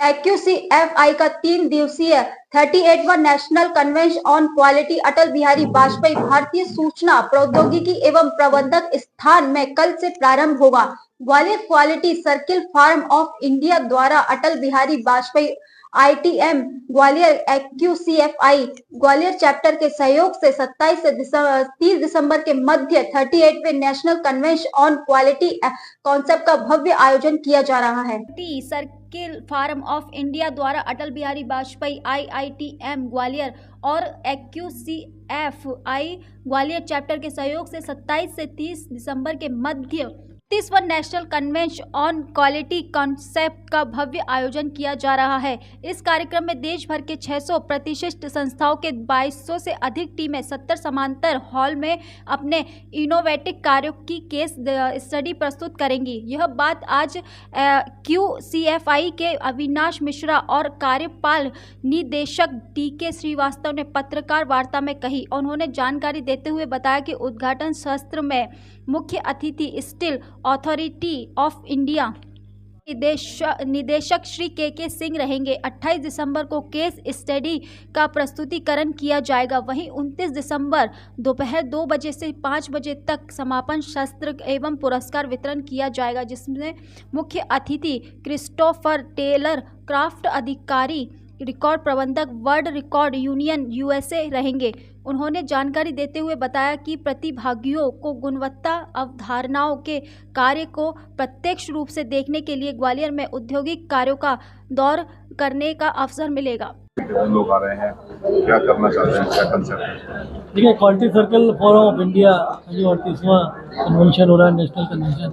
एक्यूसीएफआई का 3 दिवसीय 38वां national convention on quality अटल बिहारी वाजपेयी भारतीय सूचना प्रौद्योगिकी एवं प्रबंधक स्थान में कल से प्रारंभ होगा। Gwalior quality circle forum of India द्वारा Atal Bihari Vajpayee ITM Gwalior AQCFI Gwalior chapter के सहयोग से 27 से 30 दिसंबर के मध्य 38वें national convention on quality concept का भव्य आयोजन किया जा रहा है। सर्किल फार्म ऑफ इंडिया द्वारा अटल बिहारी वाजपेयी आईआईटीएम ग्वालियर और एक्यूसीएफआई ग्वालियर चैप्टर के सहयोग से 27 से 30 दिसंबर के मध्य 30वां national convention on quality concept का भव्य आयोजन किया जा रहा है। इस कार्यक्रम में देश भर के 600 प्रतिष्ठित संस्थाओं के 2200 से अधिक टीमें 70 समांतर हॉल में अपने इनोवेटिव कार्यों की केस स्टडी प्रस्तुत करेंगी। यह बात आज क्यूसीएफआई के अविनाश मिश्रा और कार्यपाल निदेशक डीके श्रीवास्तव ने पत्रकार वार्ता में कही। उन्होंने जानकारी देते हुए बताया कि उद्घाटन सत्र में मुख्य अतिथि स्टील अथॉरिटी ऑफ इंडिया निदेशक श्री के सिंह रहेंगे। 28 दिसंबर को केस स्टडी का प्रस्तुतिकरण किया जाएगा। वहीं 29 दिसंबर दोपहर 2 बजे से 5 बजे तक समापन सत्र एवं पुरस्कार वितरण किया जाएगा, जिसमें मुख्य अतिथि क्रिस्टोफर टेलर क्राफ्ट अधिकारी रिकॉर्ड प्रबंधक वर्ल्ड रिकॉर्ड यूनियन यूएसए रहेंगे। उन्होंने जानकारी देते हुए बताया कि प्रतिभागियों को गुणवत्ता अवधारणाओं के कार्य को प्रत्यक्ष रूप से देखने के लिए ग्वालियर में औद्योगिक कार्यों का दौर करने का अवसर मिलेगा। लोग आ रहे हैं, क्या करना चाहते हैं, क्या कंसेप्ट? देखिए, quality circle forum of India जो 38वां कन्वेंशन हो रहा है, नेशनल कन्वेंशन,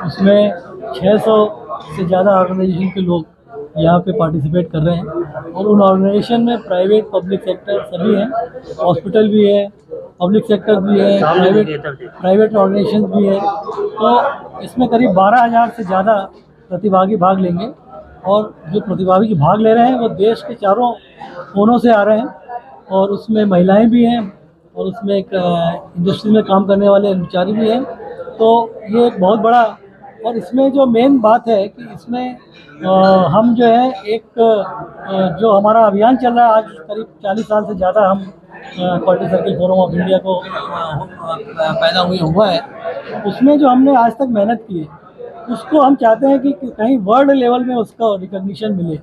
उसमें 600 से ज़्यादा ऑर्गेनाइजेशन के लोग यहाँ पे पार्टिसिपेट कर रहे हैं और उन ऑर्गेनाइजेशन में प्राइवेट पब्लिक सेक्टर सभी हैं, हॉस्पिटल भी है, पब्लिक सेक्टर भी है, प्राइवेट ऑर्गेनाइजेशन भी है। तो इसमें करीब 12,000 से ज़्यादा प्रतिभागी भाग लेंगे और जो प्रतिभागी भाग ले रहे हैं वो देश के चारों कोनों से आ रहे हैं और उसमें महिलाएं भी हैं और उसमें एक इंडस्ट्री में काम करने वाले कर्मचारी भी हैं। तो ये एक बहुत बड़ा, और इसमें जो मेन बात है कि इसमें हम जो है एक जो हमारा अभियान चल रहा है, आज करीब 40 साल से ज़्यादा हम quality circle forum of India को पैदा हुआ है, उसमें जो हमने आज तक मेहनत की है उसको हम चाहते हैं कि कहीं वर्ल्ड लेवल में उसका रिकॉग्निशन मिले।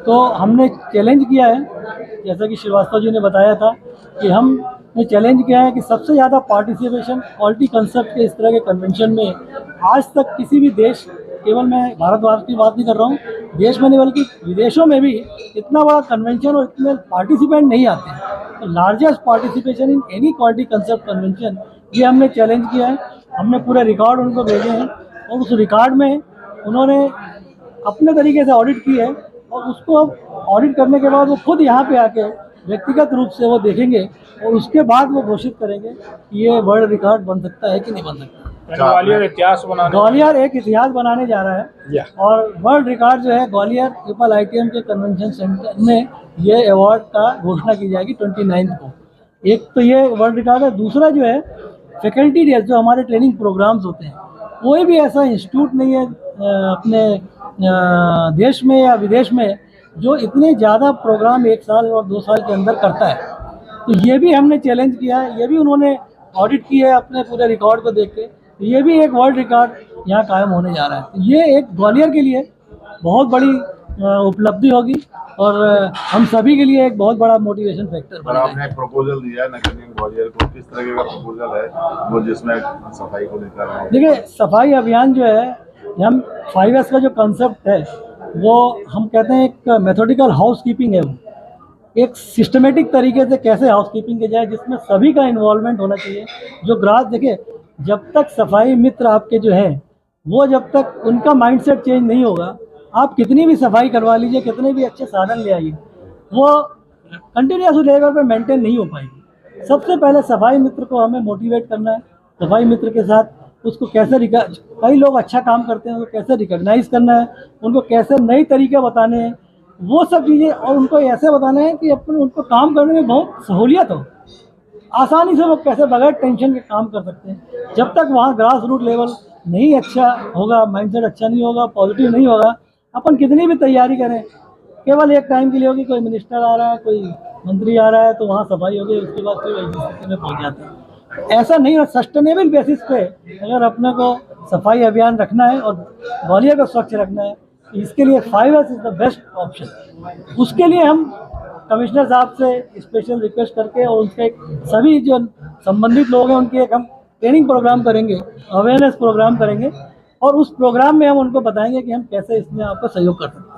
तो हमने चैलेंज किया है, जैसा कि श्रीवास्तव जी ने बताया था कि हमने चैलेंज किया है कि सबसे ज़्यादा पार्टिसिपेशन क्वालिटी कंसेप्ट के इस तरह के कन्वेंशन में आज तक किसी भी देश, केवल मैं भारतवर्ष की बात नहीं कर रहा हूँ, देश में नहीं बल्कि विदेशों में भी इतना बड़ा कन्वेंशन और इतने पार्टिसिपेंट नहीं आते हैं। तो largest participation in any quality concept convention, ये हमने चैलेंज किया है। हमने पूरे रिकॉर्ड उनको भेजे हैं और उस रिकॉर्ड में उन्होंने अपने तरीके से ऑडिट की है और उसको ऑडिट करने के बाद वो खुद यहाँ पे आके व्यक्तिगत रूप से वो देखेंगे और उसके बाद वो घोषित करेंगे कि ये वर्ल्ड रिकॉर्ड बन सकता है कि नहीं बन सकता। ग्वालियर एक इतिहास बनाने जा रहा है और वर्ल्ड रिकॉर्ड जो है ग्वालियर ट्रिपल आईटीएम के कन्वेंशन सेंटर में ये अवार्ड का घोषणा की जाएगी 29 को। एक तो ये वर्ल्ड रिकॉर्ड है, दूसरा जो है फैकल्टी डेज, जो हमारे ट्रेनिंग प्रोग्राम्स होते हैं, कोई भी ऐसा इंस्टीट्यूट नहीं है अपने देश में या विदेश में जो इतने ज़्यादा प्रोग्राम 1 साल और 2 साल के अंदर करता है। तो ये भी हमने चैलेंज किया है, ये भी उन्होंने ऑडिट की है अपने पूरे रिकॉर्ड को देख के। तो ये भी एक वर्ल्ड रिकॉर्ड यहाँ कायम होने जा रहा है। तो ये एक ग्वालियर के लिए बहुत बड़ी उपलब्धि होगी और हम सभी के लिए एक बहुत बड़ा मोटिवेशन फैक्टर बनेगा। आपने एक प्रपोजल दिया है नगर निगम ग्वालियर को, किस तरह का प्रपोजल है वो जिसमें सफाई को लेकर? देखिए, सफाई अभियान जो है, हम 5S का जो कंसेप्ट है वो हम कहते हैं एक मेथोडिकल हाउस कीपिंग है। वो एक सिस्टमेटिक तरीके से कैसे हाउस कीपिंग की जाए जिसमें सभी का इन्वॉल्वमेंट होना चाहिए। जो ग्राहक, देखिए, जब तक सफाई मित्र आपके जो हैं वो जब तक उनका माइंडसेट चेंज नहीं होगा, आप कितनी भी सफाई करवा लीजिए, कितने भी अच्छे साधन ले आइए, वो कंटिन्यूस लेवल पे मेंटेन नहीं हो पाएगी। सबसे पहले सफाई मित्र को हमें मोटिवेट करना है। सफाई मित्र के साथ उसको कैसे कई लोग अच्छा काम करते हैं, उनको कैसे रिकॉग्नाइज करना है, उनको कैसे नए तरीके बताने हैं, वो सब चीज़ें, और उनको ऐसे बताना है कि अपन उनको काम करने में बहुत सहूलियत हो, आसानी से वो कैसे बगैर टेंशन के काम कर सकते हैं। जब तक वहाँ ग्रास रूट लेवल नहीं अच्छा होगा, माइंडसेट अच्छा नहीं होगा, पॉजिटिव नहीं होगा, अपन कितनी भी तैयारी करें, केवल एक टाइम के लिए होगी, कोई मिनिस्टर आ रहा है, कोई मंत्री आ रहा है तो वहाँ सफाई होगी, उसके बाद फिर वही स्थिति में पहुँच जाते हैं। ऐसा नहीं, सस्टेनेबल बेसिस पे अगर अपने को सफाई अभियान रखना है और ग्वालियर को स्वच्छ रखना है, इसके लिए 5S is the best option. उसके लिए हम कमिश्नर साहब से स्पेशल रिक्वेस्ट करके और उनके सभी जो संबंधित लोग हैं उनकी एक हम ट्रेनिंग प्रोग्राम करेंगे, अवेयरनेस प्रोग्राम करेंगे और उस प्रोग्राम में हम उनको बताएंगे कि हम कैसे इसमें आपका सहयोग कर सकते हैं।